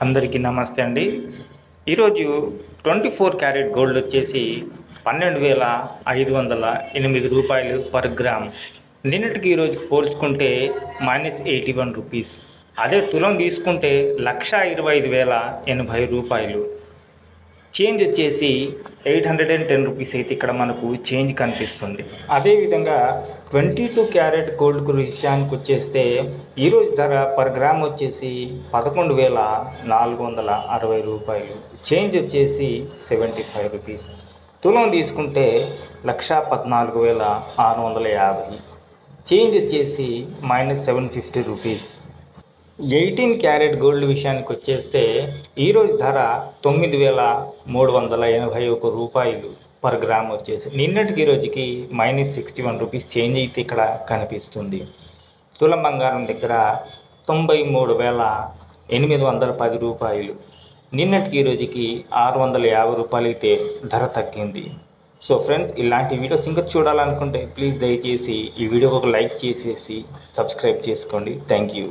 అందరికీ నమస్తే అండి. ఈరోజు 24 క్యారెట్ గోల్డ్ వచ్చేసి 12,508 రూపాయలు పర్ గ్రామ్. నిన్నటికి ఈరోజుకి పోల్చుకుంటే -81 రూపీస్. అదే తులం తీసుకుంటే 1,25,080 రూపాయలు. చేంజ్ వచ్చేసి 810 రూపీస్ అయితే ఇక్కడ మనకు చేంజ్ కనిపిస్తుంది. అదేవిధంగా 22 క్యారెట్ గోల్డ్ విషయానికి వచ్చేస్తే ఈరోజు ధర పర్ గ్రామ్ వచ్చేసి 11,460 రూపాయలు. చేంజ్ వచ్చేసి 75 రూపీస్. తులం తీసుకుంటే 1,14,650. చేంజ్ వచ్చేసి -750 రూపీస్. 18 క్యారెట్ గోల్డ్ విషయానికి వచ్చేస్తే ఈరోజు ధర 9,381 రూపాయలు పర్ గ్రామ్ వచ్చేసి నిన్నటికి రోజుకి -61 రూపీస్ చేంజ్ అయితే ఇక్కడ కనిపిస్తుంది. తులం బంగారం దగ్గర 93,810 రూపాయలు. నిన్నటికి రోజుకి 650 రూపాయలు అయితే ధర తగ్గింది. సో ఫ్రెండ్స్, ఇలాంటి వీడియోస్ ఇంకా చూడాలనుకుంటే ప్లీజ్ దయచేసి ఈ వీడియోకి ఒక లైక్ చేసేసి సబ్స్క్రైబ్ చేసుకోండి. Thank you.